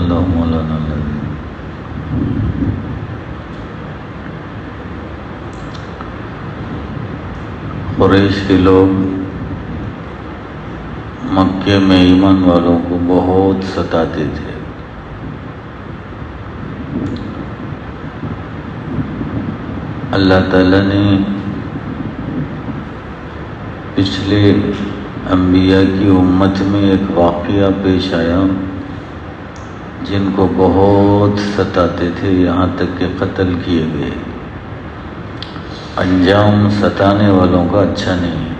اللہ مولانا العظیم۔ قریش کے لوگ مکے میں ایمان والوں کو بہت ستاتے تھے۔ اللہ تعالیٰ نے پچھلے انبیاء کی امت میں ایک واقعہ پیش آیا جن کو بہت ستاتے تھے، یہاں تک کہ قتل کیے گئے۔ انجام ستانے والوں کا اچھا نہیں ہے،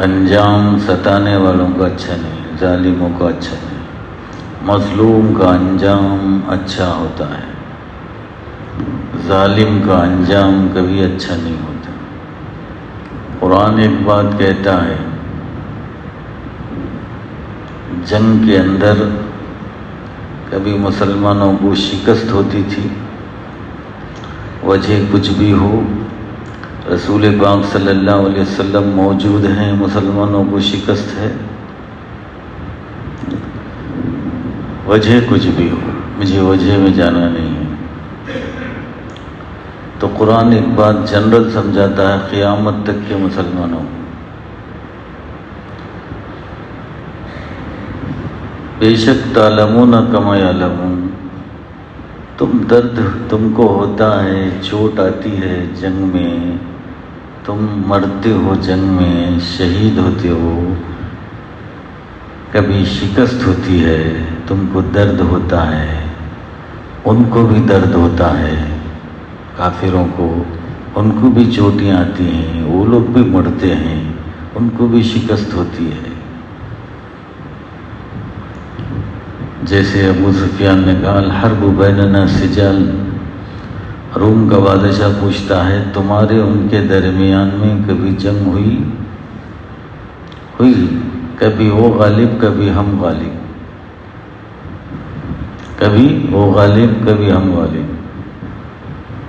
انجام ستانے والوں کا اچھا نہیں، ظالموں کا اچھا نہیں۔ مظلوم کا انجام اچھا ہوتا ہے، ظالم کا انجام کبھی اچھا نہیں ہوتا۔ قرآن ایک بات کہتا ہے، جنگ کے اندر کبھی مسلمانوں کو شکست ہوتی تھی، وجہ کچھ بھی ہو، رسول پاک صلی اللہ علیہ وسلم موجود ہیں، مسلمانوں کو شکست ہے، وجہ کچھ بھی ہو، مجھے وجہ میں جانا نہیں ہے۔ تو قرآن ایک بات جنرل سمجھاتا ہے قیامت تک کے مسلمانوں کو، بے شک تعلمون کما یعلمون، تم کو ہوتا ہے، چوٹ آتی ہے جنگ میں، تم مرتے ہو جنگ میں، شہید ہوتے ہو، کبھی شکست ہوتی ہے، تم کو درد ہوتا ہے، ان کو بھی درد ہوتا ہے، کافروں کو، ان کو بھی چوٹیاں آتی ہیں، وہ لوگ بھی مرتے ہیں، ان کو بھی شکست ہوتی ہے۔ جیسے ابو سفیان نے کہا الحرب بیننا سجال، روم کا بادشاہ پوچھتا ہے تمہارے ان کے درمیان میں کبھی جنگ ہوئی؟ کبھی وہ غالب کبھی ہم غالب، کبھی وہ غالب کبھی ہم غالب۔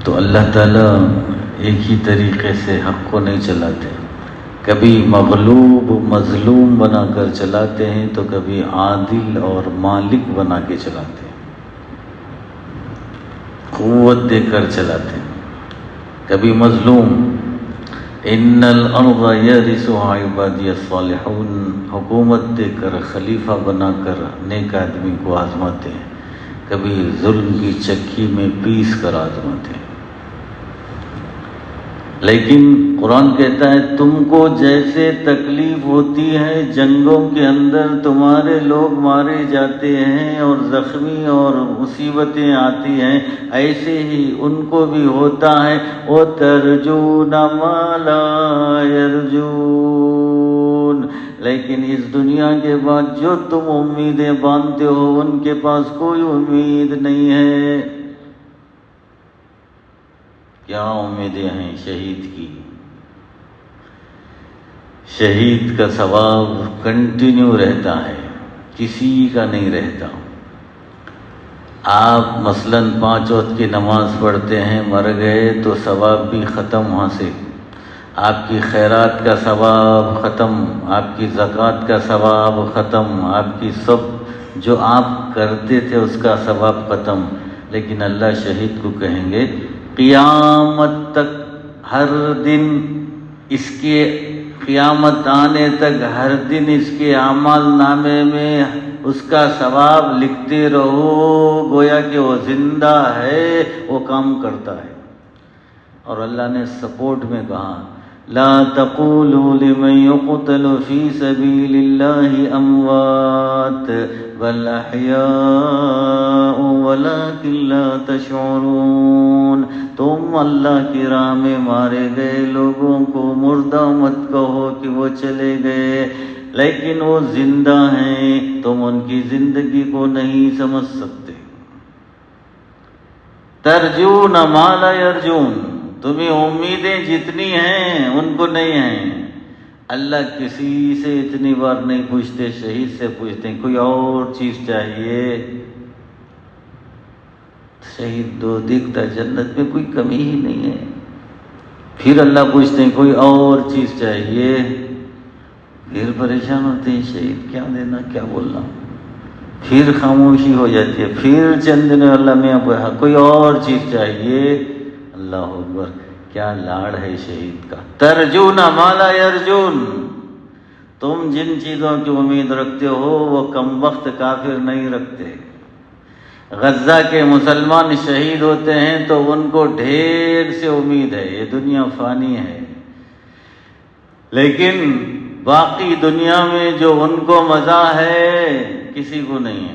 تو اللہ تعالیٰ ایک ہی طریقے سے حق کو نہیں چلاتے، کبھی مغلوب مظلوم بنا کر چلاتے ہیں تو کبھی عادل اور مالک بنا کے چلاتے ہیں، قوت دے کر چلاتے ہیں۔ کبھی مظلوم، ان الارض یرثها عبادی الصالحون، حکومت دے کر خلیفہ بنا کر نیک آدمی کو آزماتے ہیں، کبھی ظلم کی چکی میں پیس کر آزماتے ہیں۔ لیکن قرآن کہتا ہے تم کو جیسے تکلیف ہوتی ہے جنگوں کے اندر، تمہارے لوگ مارے جاتے ہیں اور زخمی اور مصیبتیں آتی ہیں، ایسے ہی ان کو بھی ہوتا ہے۔ وَتَرْجُونَ مَا لَا يَرْجُونَ، لیکن اس دنیا کے بعد جو تم امیدیں باندھتے ہو ان کے پاس کوئی امید نہیں ہے۔ کیا امیدیں ہیں شہید کی؟ شہید کا ثواب کنٹینیو رہتا ہے، کسی کا نہیں رہتا۔ آپ مثلاً 5 وقت کی نماز پڑھتے ہیں، مر گئے تو ثواب بھی ختم وہاں سے، آپ کی خیرات کا ثواب ختم، آپ کی زکوٰۃ کا ثواب ختم، آپ کی سب جو آپ کرتے تھے اس کا ثواب ختم۔ لیکن اللہ شہید کو کہیں گے قیامت تک، ہر دن اس کے قیامت آنے تک ہر دن اس کے اعمال نامے میں اس کا ثواب لکھتے رہو، گویا کہ وہ زندہ ہے، وہ کام کرتا ہے۔ اور اللہ نے سپورٹ میں کہا لا تقولوا لمن يقتل في سبيل الله اموات بل احياء ولكن لا تشعرون، تم اللہ کی راہ میں مارے گئے لوگوں کو مردہ مت کہو کہ وہ چلے گئے، لیکن وہ زندہ ہیں، تم ان کی زندگی کو نہیں سمجھ سکتے۔ ترجون ما لا یرجون، تمہیں امیدیں جتنی ہیں ان کو نہیں ہیں۔ اللہ کسی سے اتنی بار نہیں پوچھتے، شہید سے پوچھتے ہیں کوئی اور چیز چاہیے؟ شہید دو دیکھتا جنت میں کوئی کمی ہی نہیں ہے۔ پھر اللہ پوچھتے ہیں کوئی اور چیز چاہیے؟ پھر پریشان ہوتے ہیں شہید کیا دینا کیا بولنا۔ پھر خاموشی ہو جاتی ہے، پھر چند دن اللہ میں کوئی اور چیز چاہیے۔ اللہ اکبر، کیا لاڑ ہے شہید کا۔ ترجون ما لا یرجون، تم جن چیزوں کی امید رکھتے ہو وہ کم وقت کافر نہیں رکھتے۔ غزہ کے مسلمان شہید ہوتے ہیں تو ان کو ڈھیر سے امید ہے، یہ دنیا فانی ہے، لیکن باقی دنیا میں جو ان کو مزہ ہے کسی کو نہیں ہے۔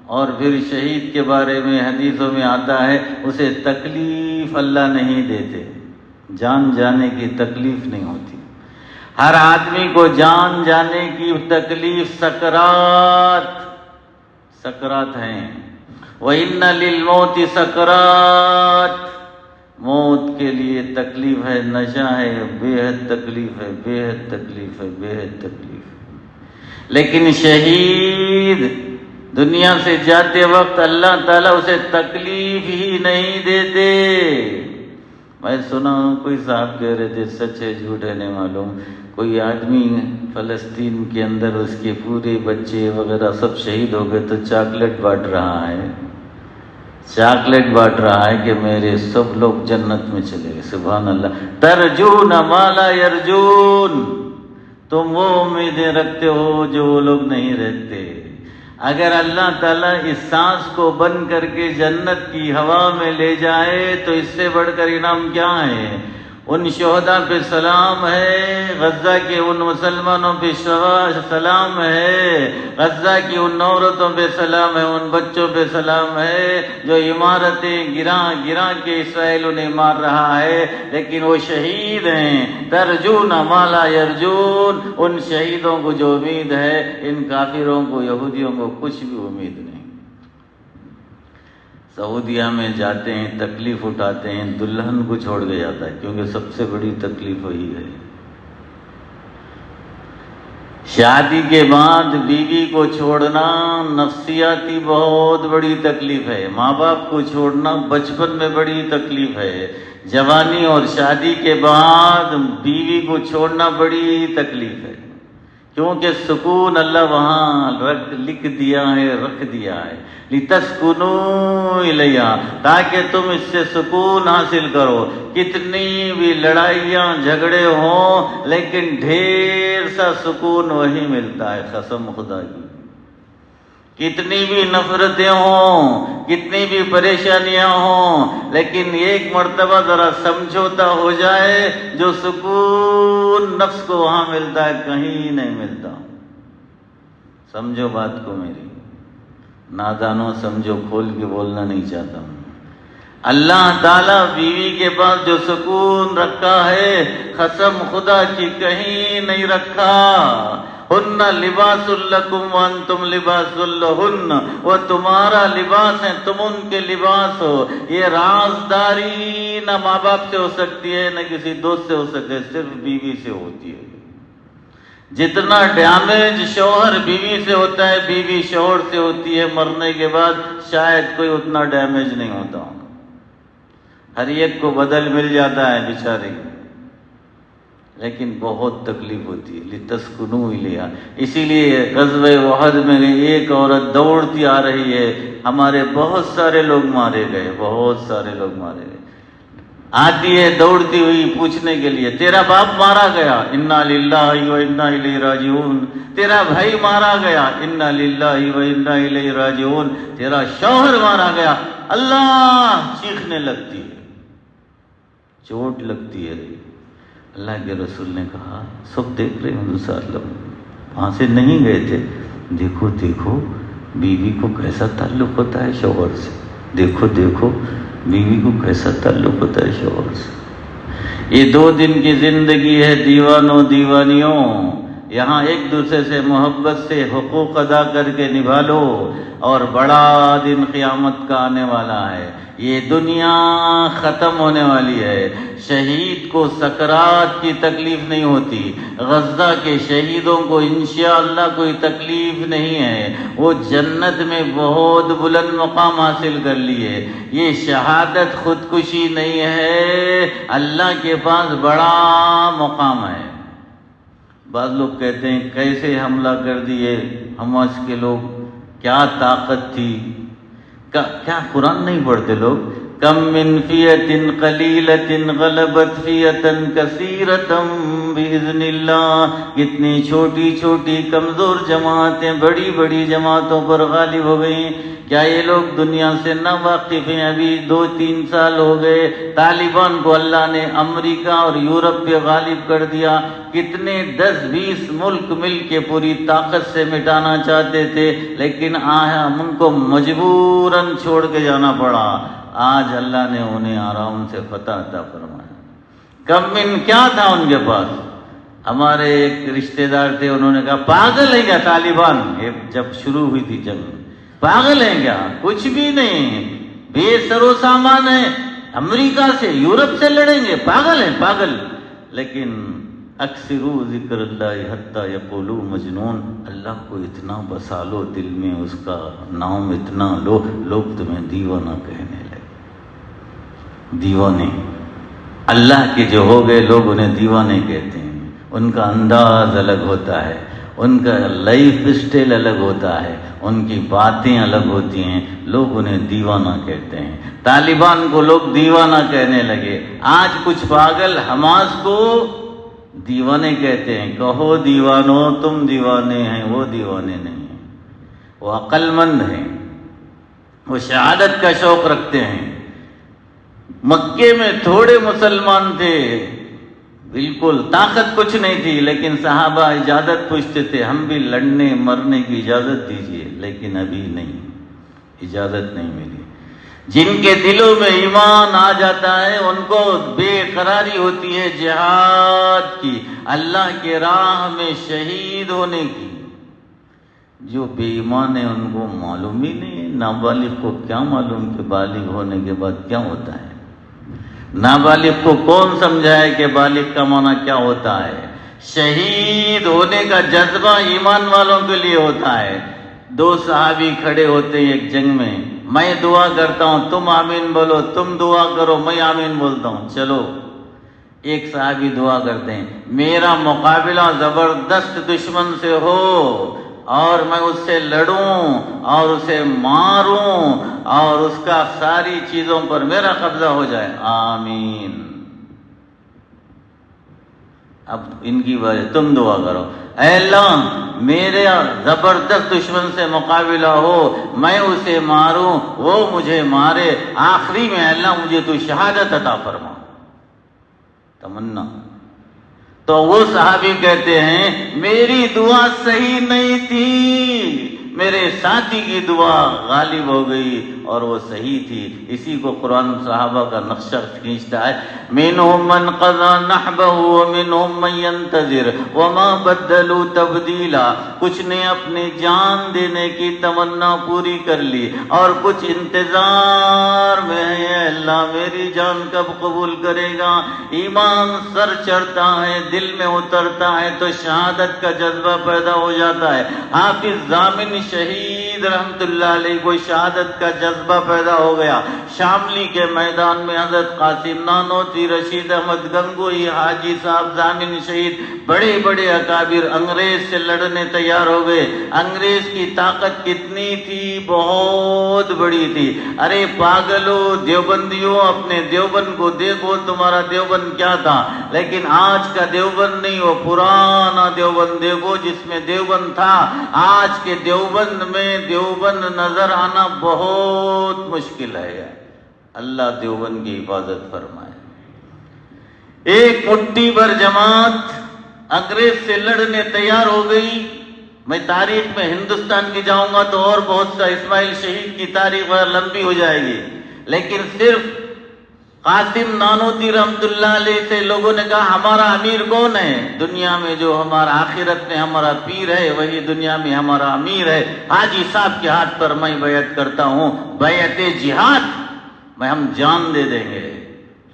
اور پھر شہید کے بارے میں حدیثوں میں آتا ہے اسے تکلیف اللہ نہیں دیتے، جان جانے کی تکلیف نہیں ہوتی۔ ہر آدمی کو جان جانے کی تکلیف سکرات ہیں۔ وَإِنَّ لِلْمَوْتِ سَكْرَاتٍ، موت کے لیے تکلیف ہے، نشہ ہے، بے حد تکلیف ہے، بے حد تکلیف ہے، بے حد تکلیف ہے۔ لیکن شہید دنیا سے جاتے وقت اللہ تعالیٰ اسے تکلیف ہی نہیں دیتے۔ میں سنا کوئی صاحب کہہ رہے تھے، سچ ہے جھوٹ ہے نہیں معلوم، کوئی آدمی فلسطین کے اندر اس کے پورے بچے وغیرہ سب شہید ہو گئے تو چاکلیٹ بانٹ رہا ہے کہ میرے سب لوگ جنت میں چلے گئے۔ سبحان اللہ۔ ترجون ما لا یرجون، تم وہ امیدیں رکھتے ہو جو وہ لوگ نہیں رکھتے۔ اگر اللہ تعالیٰ اس سانس کو بند کر کے جنت کی ہوا میں لے جائے تو اس سے بڑھ کر انعام کیا ہے؟ ان شہداء پہ سلام ہے، غزہ کے ان مسلمانوں پہ سلام ہے، غزہ کی ان عورتوں پہ سلام ہے، ان بچوں پہ سلام ہے جو عمارتیں گراں کے اسرائیل انہیں مار رہا ہے، لیکن وہ شہید ہیں۔ ترجون ما لا یرجون، ان شہیدوں کو جو امید ہے، ان کافروں کو یہودیوں کو کچھ بھی امید نہیں۔ سعودیہ میں جاتے ہیں، تکلیف اٹھاتے ہیں، دلہن کو چھوڑ کے جاتا ہے، کیونکہ سب سے بڑی تکلیف وہی ہے۔ شادی کے بعد بیوی کو چھوڑنا نفسیاتی بہت بڑی تکلیف ہے، ماں باپ کو چھوڑنا بچپن میں بڑی تکلیف ہے، جوانی اور شادی کے بعد بیوی کو چھوڑنا بڑی تکلیف ہے، کیونکہ سکون اللہ وہاں رکھ دیا ہے لِتَسْكُنُوا إِلَيْهَا، تاکہ تم اس سے سکون حاصل کرو۔ کتنی بھی لڑائیاں جھگڑے ہوں لیکن ڈھیر سا سکون وہی ملتا ہے، قسم خدا کی۔ کتنی بھی نفرتیں ہوں، کتنی بھی پریشانیاں ہوں، لیکن ایک مرتبہ ذرا سمجھوتا ہو جائے، جو سکون نفس کو وہاں ملتا ہے کہیں نہیں ملتا۔ سمجھو بات کو میری، نادانوں سمجھو، کھول کے بولنا نہیں چاہتا ہوں۔ اللہ تعالیٰ بیوی کے پاس جو سکون رکھا ہے، قسم خدا کی کہیں نہیں رکھا۔ ہن لباس لکم وانتم لباس لہن، وہ تمہارا لباس ہے، تم ان کے لباس ہو۔ یہ رازداری نہ ماں باپ سے ہو سکتی ہے، نہ کسی دوست سے ہو سکتی ہے، صرف بیوی سے ہوتی ہے۔ جتنا ڈیمیج شوہر بیوی سے ہوتا ہے، بیوی شوہر سے ہوتی ہے، مرنے کے بعد شاید کوئی اتنا ڈیمیج نہیں ہوتا، ہر ایک کو بدل مل جاتا ہے بیچارے، لیکن بہت تکلیف ہوتی ہے۔ لِتَسْكُنُوا إِلَيْهَا، اسی لیے غزوہ احد میں ایک عورت دوڑتی آ رہی ہے، ہمارے بہت سارے لوگ مارے گئے، آتی ہے دوڑتی ہوئی پوچھنے کے لیے، تیرا باپ مارا گیا، انا للہ و انا الیہ راجعون، تیرا بھائی مارا گیا، انا للہ و انا الیہ راجعون، تیرا شوہر مارا گیا، اللہ چیخنے لگتی ہے، چوٹ لگتی ہے۔ اللہ کے رسول نے کہا، سب دیکھ رہے ہیں حضور، وہاں سے نہیں گئے تھے، دیکھو بیوی کو کیسا تعلق ہوتا ہے شوہر سے، دیکھو بیوی کو کیسا تعلق ہوتا ہے شوہر سے۔ یہ 2 دن کی زندگی ہے دیوانوں دیوانیوں، یہاں ایک دوسرے سے محبت سے حقوق ادا کر کے نبھا لو، اور بڑا دن قیامت کا آنے والا ہے، یہ دنیا ختم ہونے والی ہے۔ شہید کو سکرات کی تکلیف نہیں ہوتی، غزہ کے شہیدوں کو انشاءاللہ کوئی تکلیف نہیں ہے، وہ جنت میں بہت بلند مقام حاصل کر لیے۔ یہ شہادت خودکشی نہیں ہے، اللہ کے پاس بڑا مقام ہے۔ بعض لوگ کہتے ہیں کیسے حملہ کر دیے حماس کے لوگ، کیا طاقت تھی. کیا قرآن نہیں پڑھتے لوگ؟ کم من فیۃ قلیلۃ غلبت فیۃ کثیرۃ باذن اللہ. کتنی چھوٹی چھوٹی کمزور جماعتیں بڑی بڑی جماعتوں پر غالب ہو گئیں. کیا یہ لوگ دنیا سے نہ واقف ہیں؟ ابھی 2-3 سال ہو گئے طالبان کو اللہ نے امریکہ اور یورپ پہ غالب کر دیا. کتنے 10-20 ملک مل کے پوری طاقت سے مٹانا چاہتے تھے، لیکن ہم ان کو مجبوراً چھوڑ کے جانا پڑا. آج اللہ نے انہیں آرام سے فتح عطا فرمایا. کم من کیا تھا ان کے پاس؟ ہمارے ایک رشتہ دار تھے، انہوں نے کہا پاگل ہے کیا طالبان؟ یہ جب شروع ہوئی تھی جنگ، پاگل ہیں کیا؟ کچھ بھی نہیں، بے سر و سامان ہے، امریکہ سے یورپ سے لڑیں گے، پاگل ہیں پاگل. لیکن اکثروا ذکر اللہ حتی یقولوا مجنون. اللہ کو اتنا بسا لو دل میں، اس کا نام اتنا لو، لوگ تمہیں دیوانہ کہنے لگے. دیوانے اللہ کے جو ہو گئے لوگ انہیں دیوانے کہتے ہیں. ان کا انداز الگ ہوتا ہے، ان کا لائف اسٹائل الگ ہوتا ہے، ان کی باتیں الگ ہوتی ہیں، لوگ انہیں دیوانہ کہتے ہیں. طالبان کو لوگ دیوانہ کہنے لگے. آج کچھ پاگل حماس کو دیوانے کہتے ہیں. کہو دیوانو تم دیوانے ہیں، وہ دیوانے نہیں ہیں، وہ عقل مند ہیں، وہ شہادت کا شوق رکھتے ہیں. مکے میں تھوڑے مسلمان تھے، بالکل طاقت کچھ نہیں تھی، لیکن صحابہ اجازت پوچھتے تھے، ہم بھی لڑنے مرنے کی اجازت دیجیے، لیکن ابھی نہیں، اجازت نہیں ملی. جن کے دلوں میں ایمان آ جاتا ہے ان کو بے قراری ہوتی ہے جہاد کی، اللہ کے راہ میں شہید ہونے کی. جو بے ایمان ہے ان کو معلوم ہی نہیں ہے. نابالغ کو کیا معلوم کہ بالغ ہونے کے بعد کیا ہوتا ہے؟ نابالغ کو کون سمجھائے کہ بالغ کا معنی کیا ہوتا ہے؟ شہید ہونے کا جذبہ ایمان والوں کے لیے ہوتا ہے. 2 صحابی کھڑے ہوتے ہیں ایک جنگ میں دعا کرتا ہوں تم آمین بولو، تم دعا کرو میں آمین بولتا ہوں. چلو ایک صحابی دعا کرتے ہیں، میرا مقابلہ زبردست دشمن سے ہو اور میں اس سے لڑوں اور اسے ماروں اور اس کا ساری چیزوں پر میرا قبضہ ہو جائے، آمین. اب ان کی وجہ تم دعا کرو، اے اللہ میرے زبردست دشمن سے مقابلہ ہو، میں اسے ماروں وہ مجھے مارے، آخری میں اللہ مجھے تو شہادت عطا فرما. تمنا. تو وہ صحابی کہتے ہیں میری دعا صحیح نہیں تھی، میرے ساتھی کی دعا غالب ہو گئی اور وہ صحیح تھی. اسی کو قرآن صحابہ کا نقشہ کھینچتا ہے، منہم من قضى نحبه ومنہم من ينتظر وما بدلوا تبدیلا. کچھ نے اپنی جان دینے کی تمنا پوری کر لی اور کچھ انتظار میں ہے، اللہ میری جان کب قبول کرے گا. ایمان سر چڑھتا ہے، دل میں اترتا ہے تو شہادت کا جذبہ پیدا ہو جاتا ہے. حافظ ضامن شہید رحمت اللہ علیہ کو شہادت کا جذبہ پیدا ہو گیا. شاملی کے میدان میں حضرت قاسم نانوتوی، رشید احمد گنگوئی، حاجی صاحب ضامن شہید، بڑے بڑے اکابر انگریز سے لڑنے تیار ہو گئے. انگریز کی طاقت کتنی تھی؟ بہت بڑی تھی. ارے پاگلو دیوبندیوں، اپنے دیوبند کو دیکھو، تمہارا دیوبند کیا تھا. لیکن آج کا دیوبند نہیں، وہ پرانا دیوبند دیکھو جس میں دیوبند تھا. آج کے دیوبند میں دیوبند نظر آنا بہت مشکل ہے. اللہ دیوبند کی حفاظت فرمائے. ایک مٹھی بھر جماعت انگریز سے لڑنے تیار ہو گئی. میں تاریخ میں ہندوستان کی جاؤں گا تو اور بہت سا اسماعیل شہید کی تاریخ لمبی ہو جائے گی، لیکن صرف قاسم نانوتوی رحمت اللہ علیہ سے لوگوں نے کہا ہمارا امیر کون ہے؟ دنیا میں جو ہمارا آخرت میں ہمارا پیر ہے وہی دنیا میں ہمارا امیر ہے. حاجی صاحب کے ہاتھ پر میں بیعت کرتا ہوں، بیعت جہاد، میں ہم جان دے دیں گے.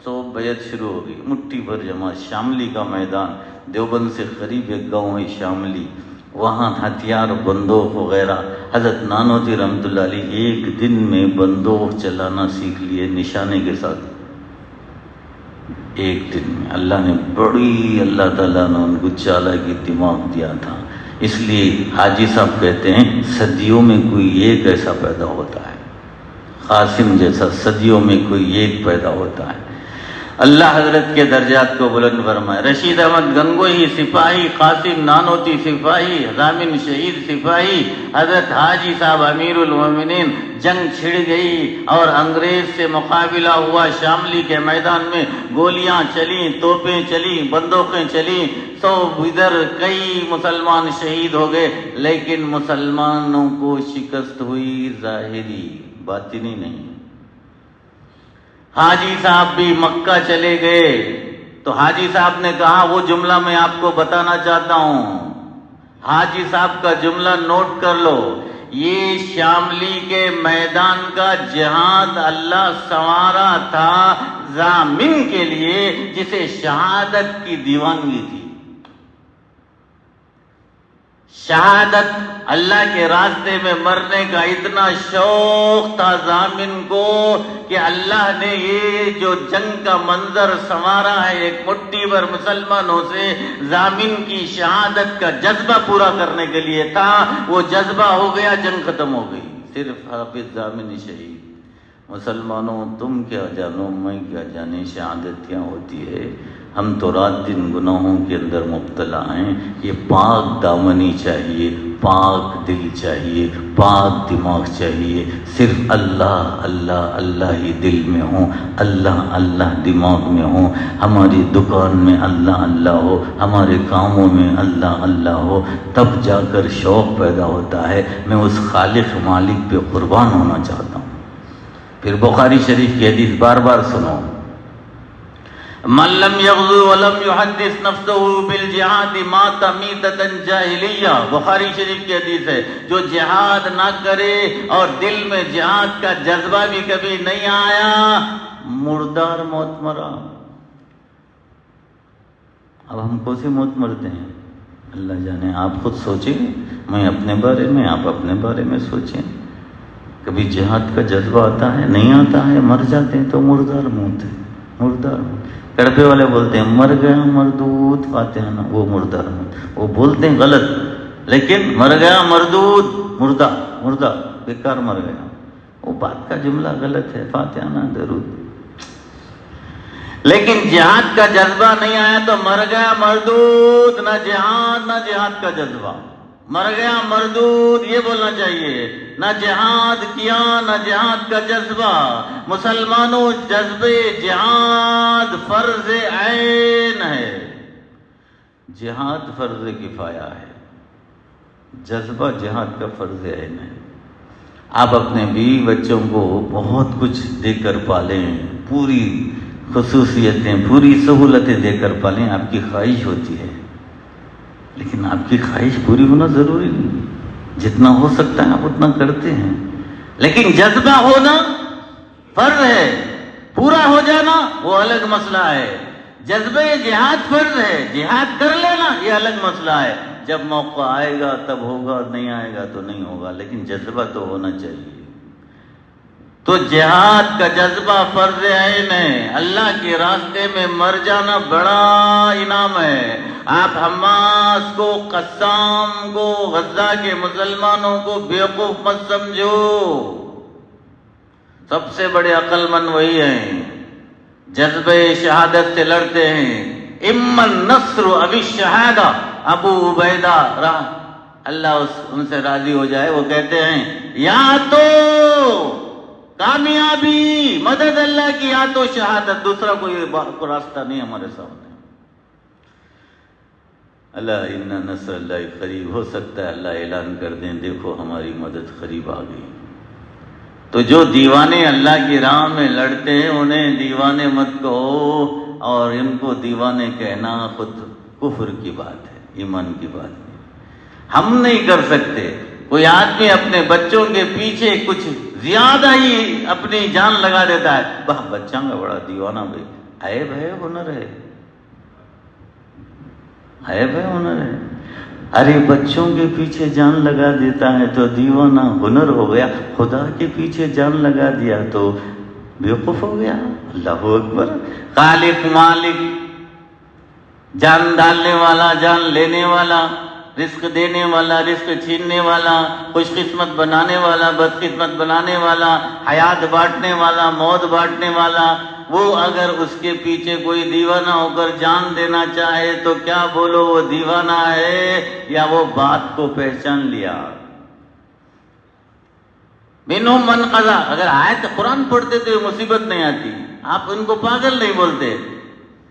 تو بیعت شروع ہوگی. مٹھی بھر جماعت، شاملی کا میدان، دیوبند سے قریب ایک گاؤں ہے شاملی، وہاں ہتھیار بندوق وغیرہ. حضرت نانوتوی رحمت اللہ علیہ ایک دن میں بندوق چلانا سیکھ لیے نشانے کے ساتھ. ایک دن میں اللہ نے بڑی، اللہ تعالیٰ نے ان کو چالاکی دماغ دیا تھا. اس لیے حاجی صاحب کہتے ہیں صدیوں میں کوئی ایک ایسا پیدا ہوتا ہے، قاسم جیسا صدیوں میں کوئی ایک پیدا ہوتا ہے۔ اللہ حضرت کے درجات کو بلند فرمائے۔ رشید احمد گنگوہی سپاہی، قاسم نانوتی سپاہی، ضامن شہید سپاہی، حضرت حاجی صاحب امیر المومنین۔ جنگ چھڑ گئی اور انگریز سے مقابلہ ہوا، شاملی کے میدان میں گولیاں چلیں، توپیں چلیں، بندوقیں چلیں، ادھر کئی مسلمان شہید ہو گئے، لیکن مسلمانوں کو شکست ہوئی ظاہری، باطنی نہیں۔ حاجی صاحب بھی مکہ چلے گئے تو حاجی صاحب نے کہا وہ جملہ میں آپ کو بتانا چاہتا ہوں، حاجی صاحب کا جملہ نوٹ کر لو، یہ شاملی کے میدان کا جہاد اللہ سنوارا تھا ضامن کے لیے جسے شہادت کی دیوانگی تھی۔ شہادت، اللہ کے راستے میں مرنے کا اتنا شوق تھا ضامن کو کہ اللہ نے یہ جو جنگ کا منظر سنوارا ہے ایک مٹھی بھر مسلمانوں سے، ضامن کی شہادت کا جذبہ پورا کرنے کے لیے تھا، وہ جذبہ ہو گیا، جنگ ختم ہو گئی، صرف حافظ ضامن شہید۔ مسلمانوں تم کیا جانو میں کیا جانے شہادت کیا ہوتی ہے، ہم تو رات دن گناہوں کے اندر مبتلا ہیں۔ یہ پاک دامنی چاہیے، پاک دل چاہیے، پاک دماغ چاہیے، صرف اللہ اللہ اللہ ہی دل میں ہوں، اللہ اللہ دماغ میں ہوں، ہماری دکان میں اللہ اللہ ہو، ہمارے کاموں میں اللہ اللہ ہو، تب جا کر شوق پیدا ہوتا ہے میں اس خالق مالک پہ قربان ہونا چاہتا ہوں۔ پھر بخاری شریف کی حدیث بار بار سنو، من لم یغزو ولم یحدث نفسه بالجہاد مات میتۃ جاہلیہ، بخاری شریف کی حدیث ہے، جو جہاد نہ کرے اور دل میں جہاد کا جذبہ بھی کبھی نہیں آیا، مردار موت مرا۔ اب ہم کون سی موت مرتے ہیں اللہ جانے، آپ خود سوچیں، میں اپنے بارے میں، آپ اپنے بارے میں سوچیں، کبھی جہاد کا جذبہ آتا ہے؟ نہیں آتا ہے، مر جاتے ہیں تو مردار موت ہے، مردار موت۔ کڑپے والے بولتے ہیں مر گیا مردود فاتحہ نہ، وہ مردار موت، وہ بولتے ہیں غلط، لیکن مر گیا مردود، مردہ مردہ بیکار مر گیا، وہ بات کا جملہ غلط ہے، فاتحہ نہ درود۔ لیکن جہاد کا جذبہ نہیں آیا تو مر گیا مردود، نہ جہاد نہ جہاد کا جذبہ، مر گیا مردود یہ بولنا چاہیے، نہ جہاد کیا نہ جہاد کا جذبہ۔ مسلمانوں جذبے جہاد فرض عین ہے، جہاد فرض کفایہ ہے، جذبہ جہاد کا فرض عین ہے۔ آپ اپنے بیوی بچوں کو بہت کچھ دے کر پالیں، پوری خصوصیتیں پوری سہولتیں دے کر پالیں، آپ کی خواہش ہوتی ہے، لیکن آپ کی خواہش پوری ہونا ضروری نہیں، جتنا ہو سکتا ہے آپ اتنا کرتے ہیں، لیکن جذبہ ہونا فرض ہے، پورا ہو جانا وہ الگ مسئلہ ہے۔ جذبہ جہاد فرض ہے، جہاد کر لینا یہ الگ مسئلہ ہے، جب موقع آئے گا تب ہوگا، نہیں آئے گا تو نہیں ہوگا، لیکن جذبہ تو ہونا چاہیے۔ تو جہاد کا جذبہ فرض عین ہے، اللہ کے راستے میں مر جانا بڑا انعام ہے۔ آپ حماس کو، قسام کو، غزہ کے مسلمانوں کو بیوقوف مت سمجھو، سب سے بڑے عقل مند وہی ہیں، جذبہ شہادت سے لڑتے ہیں۔ اما النصر اب الشہادہ، ابو عبیدہ اللہ ان سے راضی ہو جائے، وہ کہتے ہیں یا تو کامیابی مدد اللہ کی، یا تو شہادت، دوسرا کوئی راستہ نہیں ہمارے سامنے۔ اللہ ان نصر اللہ قریب، ہو سکتا ہے اللہ اعلان کر دیں دیکھو ہماری مدد قریب آ گئی۔ تو جو دیوانے اللہ کی راہ میں لڑتے ہیں انہیں دیوانے مت کہو، اور ان کو دیوانے کہنا خود کفر کی بات ہے، ایمان کی بات نہیں۔ ہم نہیں کر سکتے، کوئی آدمی اپنے بچوں کے پیچھے کچھ زیادہ ہی اپنی جان لگا دیتا ہے، بچہ کا بڑا دیوانہ، بھائی عیب ہے، ہنر ہے، عیب ہے، ہنر ہے۔ ارے بچوں کے پیچھے جان لگا دیتا ہے تو دیوانہ ہنر ہو گیا، خدا کے پیچھے جان لگا دیا تو بیوقوف ہو گیا۔ اللہ اکبر۔ خالق مالک، جان ڈالنے والا، جان لینے والا، رزق دینے والا، رزق چھیننے والا، خوش قسمت بنانے والا، بدقسمت بنانے والا، حیات بانٹنے والا، موت بانٹنے والا، وہ اگر اس کے پیچھے کوئی دیوانہ ہو کر جان دینا چاہے تو کیا بولو، وہ دیوانہ ہے یا وہ بات کو پہچان لیا؟ منہم من قضا، اگر آیت قرآن پڑھتے تو مصیبت نہیں آتی، آپ ان کو پاگل نہیں بولتے۔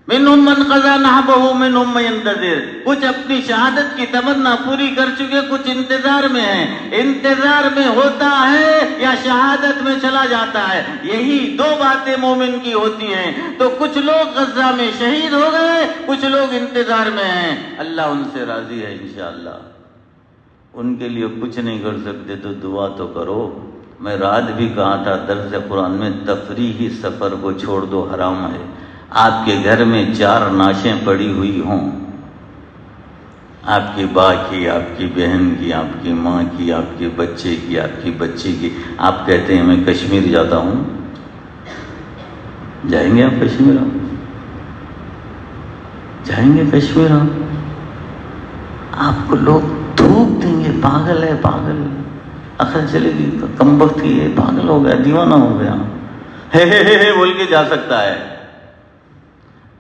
منہم من قضا نحبہ منہم من ينتظر، کچھ اپنی شہادت کی تمنا پوری کر چکے، کچھ انتظار میں ہیں۔ انتظار میں ہوتا ہے یا شہادت میں چلا جاتا ہے، یہی دو باتیں مومن کی ہوتی ہیں۔ تو کچھ لوگ غزہ میں شہید ہو گئے، کچھ لوگ انتظار میں ہیں، اللہ ان سے راضی ہے انشاءاللہ۔ ان کے لیے کچھ نہیں کر سکتے تو دعا تو کرو۔ میں رات بھی کہا تھا درس قرآن میں، تفریحی سفر کو چھوڑ دو، حرام ہے۔ آپ کے گھر میں 4 نعشیں پڑی ہوئی ہوں، آپ کی باں کی، آپ کی بہن کی، آپ کی ماں کی، آپ کے بچے کی، آپ کی بچی کی، آپ کہتے ہیں میں کشمیر جاتا ہوں، جائیں گے آپ کشمیر؟ جائیں گے کشمیر؟ آپ کو لوگ تھوک دیں گے، پاگل ہے، پاگل ہے، عقل چلے گی، کم وقت کی ہے، پاگل ہو گیا، دیوانہ ہو گیا، ہے بول کے جا سکتا ہے۔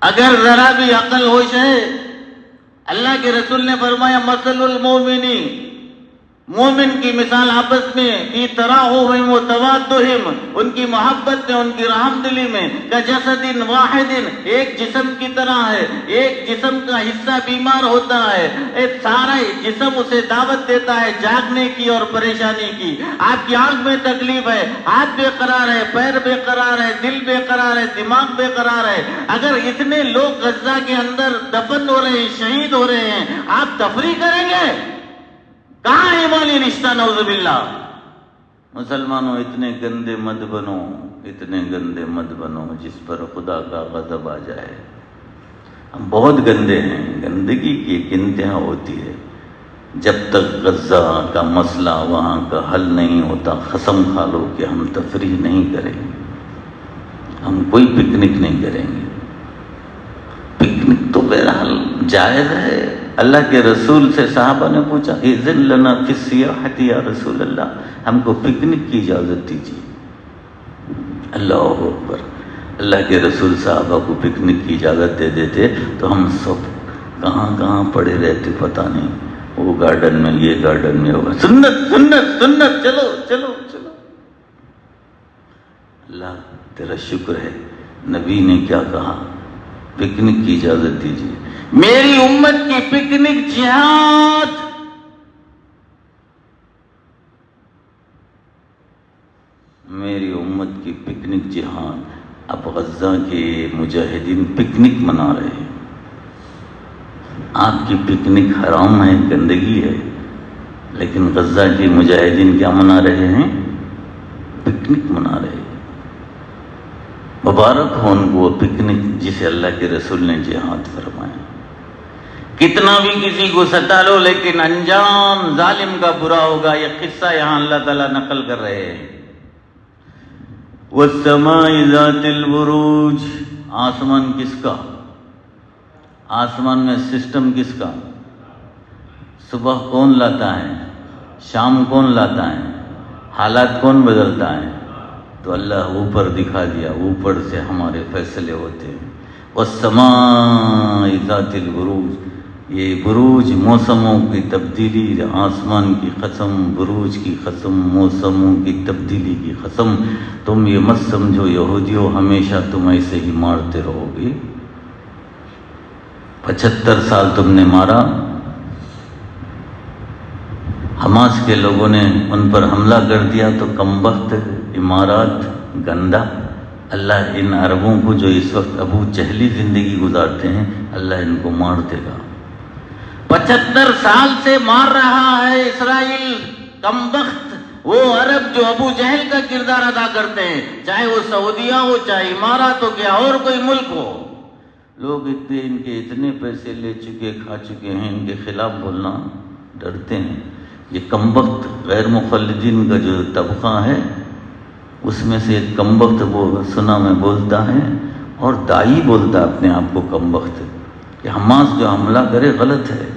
اگر ذرا بھی عقل ہوش ہے، اللہ کے رسول نے فرمایا مثل المومنین، مومن کی مثال آپس میں فی تراحم و توادہم، ان کی محبت میں، ان کی رحم دلی میں، کجسد واحد، ایک جسم کی طرح ہے۔ ایک جسم کا حصہ بیمار ہوتا ہے، ایک سارا جسم اسے دعوت دیتا ہے جاگنے کی اور پریشانی کی۔ آپ کی آنکھ میں تکلیف ہے، ہاتھ بے قرار ہے، پیر بے قرار ہے، دل بے قرار ہے، دماغ بے قرار ہے۔ اگر اتنے لوگ غزہ کے اندر دفن ہو رہے ہیں، شہید ہو رہے ہیں، آپ تفریح کریں گے؟ کہاں ایمانی رشتہ؟ نعوذ باللہ۔ مسلمانوں اتنے گندے مت بنو، اتنے گندے مت بنو جس پر خدا کا غضب آ جائے۔ ہم بہت گندے ہیں، گندگی کی ایک انتہا ہوتی ہے۔ جب تک غزہ کا مسئلہ وہاں کا حل نہیں ہوتا، قسم کھا لو کہ ہم تفریح نہیں کریں گے، ہم کوئی پکنک نہیں کریں گے۔ پکنک تو بہرحال جائز ہے۔ اللہ کے رسول سے صحابہ نے پوچھا اذن لنا فی السیاحۃ یا رسول اللہ، ہم کو پکنک کی اجازت دیجیے۔ اللہ اکبر، اللہ کے رسول صحابہ کو پکنک کی اجازت دے دیتے تو ہم سب کہاں کہاں پڑے رہتے پتہ نہیں، وہ گارڈن میں، یہ گارڈن میں ہوگا، سنت سنت سنت، چلو چلو چلو۔ اللہ تیرا شکر ہے، نبی نے کیا کہا؟ پکنک کی اجازت دیجیے۔ میری امت کی پکنک جہاد، میری امت کی پکنک جہاد۔ اب غزہ کے مجاہدین پکنک منا رہے ہیں، آپ کی پکنک حرام ہے، گندگی ہے، لیکن غزہ کے مجاہدین کیا منا رہے ہیں؟ پکنک منا رہے ہیں۔ مبارک ہو ان کو پکنک جسے اللہ کے رسول نے جہاد فرمایا۔ کتنا بھی کسی کو ستا لو لیکن انجام ظالم کا برا ہوگا، یہ قصہ یہاں اللہ تعالیٰ نقل کر رہے ہیں۔ والسماء ذات البروج، آسمان کس کا؟ آسمان میں سسٹم کس کا؟ صبح کون لاتا ہے؟ شام کون لاتا ہے؟ حالات کون بدلتا ہے؟ تو اللہ اوپر دکھا دیا، اوپر سے ہمارے فیصلے ہوتے ہیں۔ والسماء ذات البروج، یہ بروج موسموں کی تبدیلی، آسمان کی قسم، بروج کی قسم، موسموں کی تبدیلی کی قسم۔ تم یہ مت سمجھو یہودیوں ہمیشہ تم ایسے ہی مارتے رہو گے۔ 75 سال تم نے مارا، حماس کے لوگوں نے ان پر حملہ کر دیا تو کم وقت امارات گندا۔ اللہ ان عربوں کو جو اس وقت ابو جہلی زندگی گزارتے ہیں، اللہ ان کو مار دے گا۔ 75 سال سے مار رہا ہے اسرائیل کم وقت وہ عرب جو ابو جہل کا کردار ادا کرتے ہیں، چاہے وہ سعودیہ ہو، چاہے امارات ہو، کیا اور کوئی ملک ہو۔ لوگ ان کے اتنے پیسے لے چکے، کھا چکے ہیں، ان کے خلاف بولنا ڈرتے ہیں۔ یہ کم وقت غیر مقلدین کا جو طبقہ ہے، اس میں سے ایک کم وقت وہ سنا میں بولتا ہے، اور دائی بولتا ہے اپنے آپ کو کم وقت، کہ حماس جو حملہ کرے غلط ہے،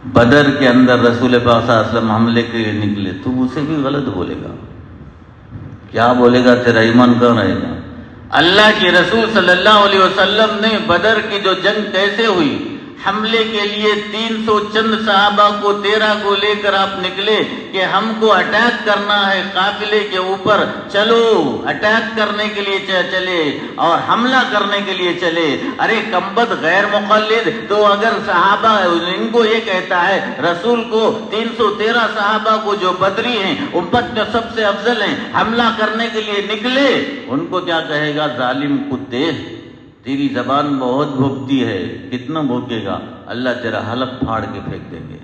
بدر کے اندر رسول پاک صلی اللہ علیہ وسلم حملے کے لیے نکلے، تو اسے بھی غلط بولے گا؟ کیا بولے گا؟ تیرا ایمان کہاں رہے گا؟ اللہ کے رسول صلی اللہ علیہ وسلم نے بدر کی جو جنگ کیسے ہوئی، حملے کے لیے 300 چند صحابہ کو 13 کو لے کر آپ نکلے کہ ہم کو اٹیک کرنا ہے قافلے کے اوپر، چلو اٹیک کرنے کے لیے چلے اور حملہ کرنے کے لیے چلے۔ ارے کمبد غیر مقلد، تو اگر صحابہ ان کو یہ کہتا ہے رسول کو 313 صحابہ کو جو بدری ہیں امت میں سب سے افضل ہیں حملہ کرنے کے لیے نکلے، ان کو کیا کہے گا؟ ظالم کتے، تیری زبان بہت بھوکتی ہے، کتنا بھوکے گا؟ اللہ تیرا حلق پھاڑ کے پھینک دیں گے۔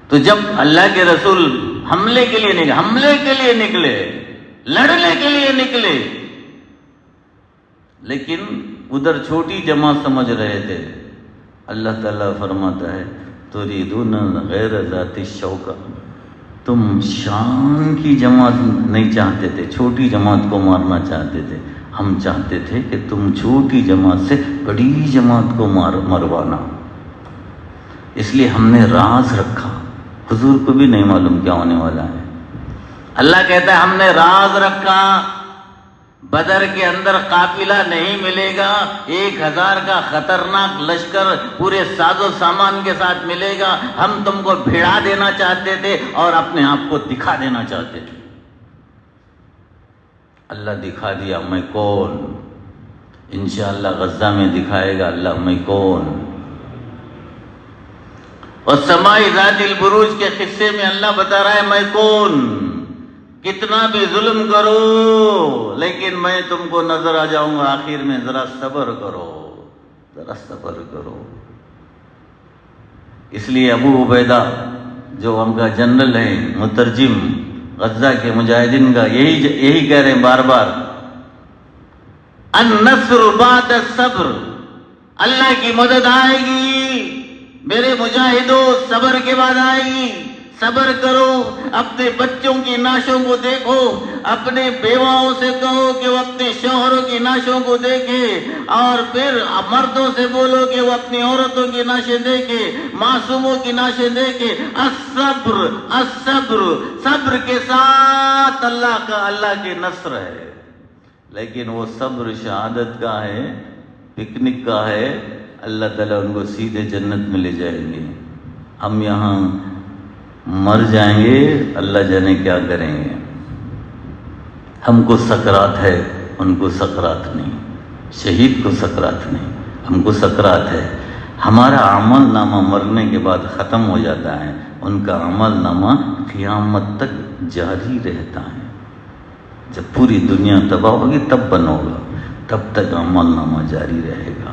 تو جب اللہ کے رسول حملے کے لیے نکلے، لڑنے کے لیے نکلے، لیکن ادھر چھوٹی جماعت سمجھ رہے تھے، اللہ تعالیٰ فرماتا ہے تریدون غیر ذات الشوکہ، تم شان کی جماعت نہیں چاہتے تھے، چھوٹی جماعت کو مارنا چاہتے تھے، ہم چاہتے تھے کہ تم چھوٹی جماعت سے بڑی جماعت کو مروانا، اس لیے ہم نے راز رکھا، حضور کو بھی نہیں معلوم کیا ہونے والا ہے۔ اللہ کہتا ہے ہم نے راز رکھا، بدر کے اندر قافلہ نہیں ملے گا، 1000 کا خطرناک لشکر پورے ساز و سامان کے ساتھ ملے گا، ہم تم کو بھڑا دینا چاہتے تھے اور اپنے آپ کو دکھا دینا چاہتے تھے۔ اللہ دکھا دیا میں کون، انشاءاللہ غزہ میں دکھائے گا اللہ میں کون۔ اور سمائی ذات البروج کے قصے میں اللہ بتا رہا ہے میں کون، کتنا بھی ظلم کرو لیکن میں تم کو نظر آ جاؤں گا آخر میں، ذرا صبر کرو، ذرا صبر کرو۔ اس لیے ابو عبیدہ جو ہم کا جنرل ہے، مترجم غزہ کے مجاہدین کا، یہی کہہ رہے ہیں بار بار، النصر بعد الصبر، اللہ کی مدد آئے گی میرے مجاہدوں، صبر کے بعد آئے گی، صبر کرو، اپنے بچوں کی نعشوں کو دیکھو، اپنے بیواؤں سے کہو کہ وہ اپنے شوہروں کی نعشوں کو دیکھے، اور پھر مردوں سے بولو کہ وہ اپنی عورتوں کی نعشیں دیکھے، معصوموں کی نعشیں دیکھے۔ الصبر الصبر، صبر کے ساتھ اللہ کی نصر ہے، لیکن وہ صبر شہادت کا ہے، پکنک کا ہے، اللہ تعالیٰ ان کو سیدھے جنت میں لے جائیں گے، ہم یہاں مر جائیں گے، اللہ جانے کیا کریں گے۔ ہم کو سکرات ہے، ان کو سکرات نہیں، شہید کو سکرات نہیں، ہم کو سکرات ہے۔ ہمارا عمل نامہ مرنے کے بعد ختم ہو جاتا ہے، ان کا عمل نامہ قیامت تک جاری رہتا ہے۔ جب پوری دنیا تباہ ہوگی تب بنوگا، تب تک عمل نامہ جاری رہے گا۔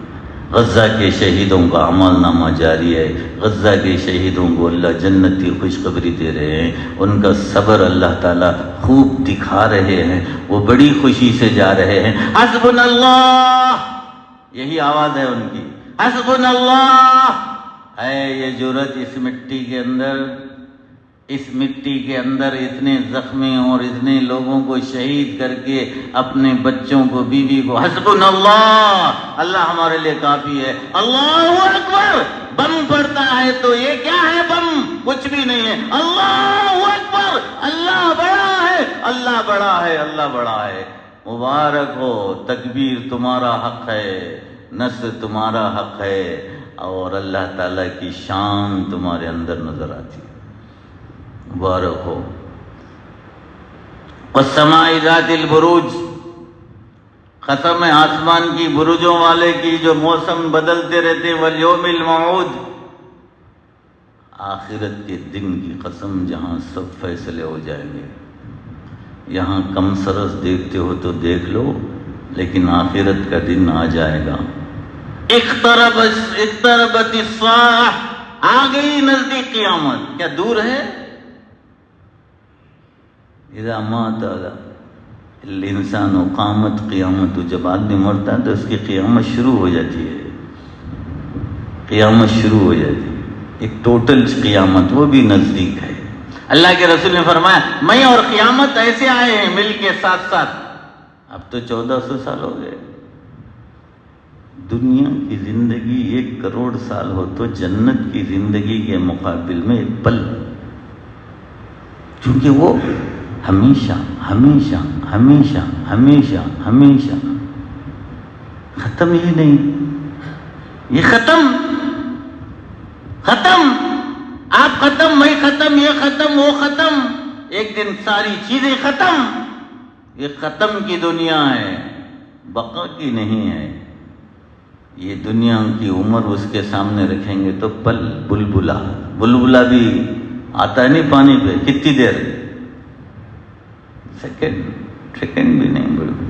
غزہ کے شہیدوں کا عمل نامہ جاری ہے، غزہ کے شہیدوں کو اللہ جنت کی خوشخبری دے رہے ہیں، ان کا صبر اللہ تعالیٰ خوب دکھا رہے ہیں، وہ بڑی خوشی سے جا رہے ہیں۔ حسبنا اللہ، یہی آواز ہے ان کی، حسبنا اللہ۔ ہے یہ جرأت اس مٹی کے اندر، اس مٹی کے اندر اتنے زخمی اور اتنے لوگوں کو شہید کر کے اپنے بچوں کو، بیوی کو، حسبنا اللہ، اللہ ہمارے لیے کافی ہے۔ اللہ اکبر، بم پڑتا ہے تو یہ کیا ہے؟ بم کچھ بھی نہیں ہے۔ اللہ اکبر، اللہ بڑا ہے، اللہ بڑا ہے، اللہ بڑا ہے۔ مبارک ہو، تکبیر تمہارا حق ہے، نصر تمہارا حق ہے، اور اللہ تعالیٰ کی شان تمہارے اندر نظر آتی ہے۔ مبارک ہو۔ والسماء ذات البروج، قسم ہے آسمان کی برجوں والے کی جو موسم بدلتے رہتے، والیوم الموعود، آخرت کے دن کی قسم جہاں سب فیصلے ہو جائیں گے۔ یہاں کم سرس دیکھتے ہو تو دیکھ لو، لیکن آخرت کا دن آ جائے گا۔ اقتربت الساعہ، آ گئی نزدیک قیامت، کیا دور ہے؟ اذا مات الانسان قامت قیامت، جب آدمی مرتا ہے تو اس کی قیامت شروع ہو جاتی ہے، قیامت شروع ہو جاتی ہے، ایک ٹوٹل قیامت، وہ بھی نزدیک ہے۔ اللہ کے رسول نے فرمایا میں اور قیامت ایسے آئے ہیں مل کے ساتھ ساتھ۔ اب تو 1400 سال ہو گئے، دنیا کی زندگی 1 کروڑ سال ہو تو جنت کی زندگی کے مقابل میں 1 پل، کیونکہ وہ ہمیشہ ہمیشہ ہمیشہ ہمیشہ ہمیشہ ختم ہی نہیں، یہ ختم ختم، آپ ختم، میں ختم، یہ ختم، وہ ختم، ایک دن ساری چیزیں ختم۔ یہ ختم کی دنیا ہے، بقا کی نہیں ہے۔ یہ دنیا کی عمر اس کے سامنے رکھیں گے تو پل، بلبلا، بلبلا بھی آتا ہے نہیں پانی پہ، کتنی دیر، سیکنڈ بھی نہیں بلبلا۔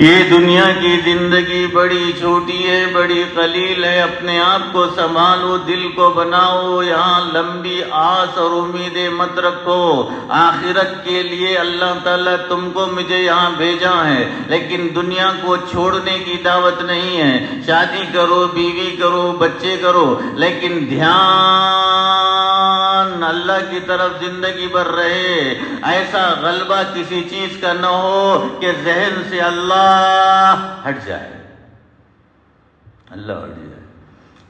یہ دنیا کی زندگی بڑی چھوٹی ہے، بڑی قلیل ہے، اپنے آپ کو سنبھالو، دل کو بناؤ، یہاں لمبی آس اور امیدیں مت رکھو۔ آخرت کے لیے اللہ تعالیٰ تم کو مجھے یہاں بھیجا ہے، لیکن دنیا کو چھوڑنے کی دعوت نہیں ہے۔ شادی کرو، بیوی کرو، بچے کرو، لیکن دھیان اللہ کی طرف زندگی بھر رہے۔ ایسا غلبہ کسی چیز کا نہ ہو کہ ذہن سے اللہ ہٹ جائے، اللہ ہٹ جائے۔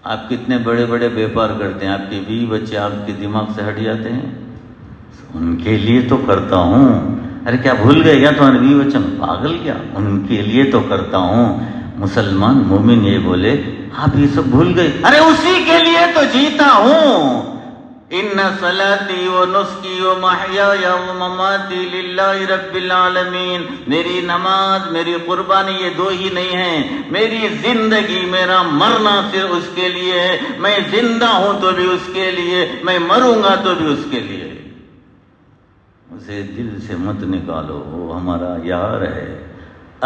آپ کتنے بڑے بڑے بیپار کرتے ہیں، آپ کے بیوی بچے آپ کے دماغ سے ہٹ جاتے ہیں، ان کے لیے تو کرتا ہوں۔ ارے کیا بھول گئے کیا تمہارے بیوی بچے؟ پاگل کیا، ان کے لیے تو کرتا ہوں۔ مسلمان مومن یہ بولے آپ یہ سب بھول گئے، ارے اسی کے لیے تو جیتا ہوں۔ ان صلاتی و نسکی و محیای و مماتی للہ رب العالمین، میری نماز، میری قربانی یہ 2 ہی نہیں ہیں، میری زندگی، میرا مرنا صرف اس کے لیے ہے۔ میں زندہ ہوں تو بھی اس کے لیے، میں مروں گا تو بھی اس کے لیے۔ اسے دل سے مت نکالو، وہ ہمارا یار ہے۔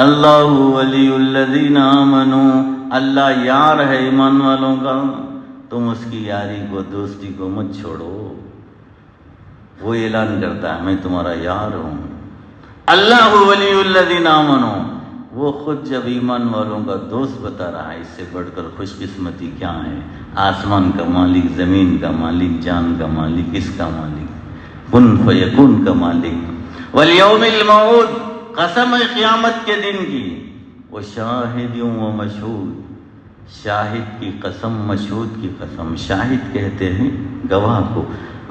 اللہ ولی الذین آمنوا، اللہ یار ہے ایمان والوں کا، تم اس کی یاری کو، دوستی کو مت چھوڑو۔ وہ اعلان کرتا ہے میں تمہارا یار ہوں۔ اللہ ولی الذین آمنوا، وہ خود جب ایمان والوں کا دوست بتا رہا ہے، اس سے بڑھ کر خوش قسمتی کیا ہے؟ آسمان کا مالک، زمین کا مالک، جان کا مالک، اس کا مالک، کن فیکون کا مالک، والیوم الموعود، قسم ہے قیامت کے دن کی، وہ شاہد و مشہود، شاہد کی قسم، مشہود کی قسم۔ شاہد کہتے ہیں گواہ کو،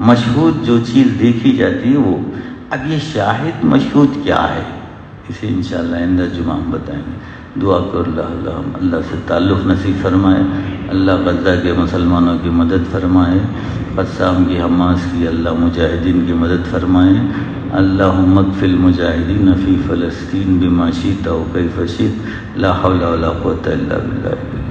مشہود جو چیز دیکھی جاتی ہے وہ۔ اب یہ شاہد مشہود کیا ہے، اسے انشاءاللہ آئندہ جمعہ ہم بتائیں گے۔ دعا کر اللہ سے تعلق نصیب فرمائے، اللہ غزہ کے مسلمانوں کی مدد فرمائے، قسام کی، حماس کی، اللہ مجاہدین کی مدد فرمائے۔ اللہم اغفر المجاہدین فی فلسطین بما شئت و کیف شئت، لا حول ولا قوة الا باللہ۔